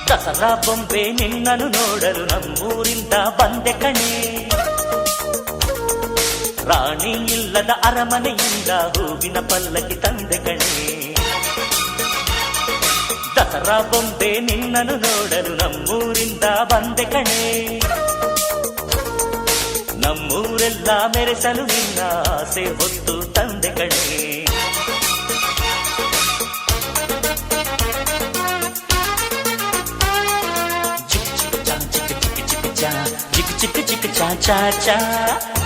ದಸರಾ ಬೊಂಬೆ ನಿನ್ನನ್ನು ನೋಡಲು ನಮ್ಮೂರಿಂದ ಬಂದೆ ಕಣೆ. ರಾಣಿ ಇಲ್ಲದ ಅರಮನೆಯಿಂದ ಹೂವಿನ ಪಲ್ಲಕ್ಕಿ ತಂದೆ ಕಣೆ. ದಸರಾ ಬೊಂಬೆ ನಿನ್ನನ್ನು ನೋಡಲು ನಮ್ಮೂರಿಂದ ಬಂದೆ ಕಣೆ. ನಮ್ಮೂರೆಲ್ಲ ಮೆರೆಸಲು ನಿನ್ನ ಆಸೆ ಹೊತ್ತು ತಂದೆ ಕಣೆ. ಚಿಕ್ಕ ಚಿಕ್ಕ ಚಾ ಚಾ ಚಾ ಚಾ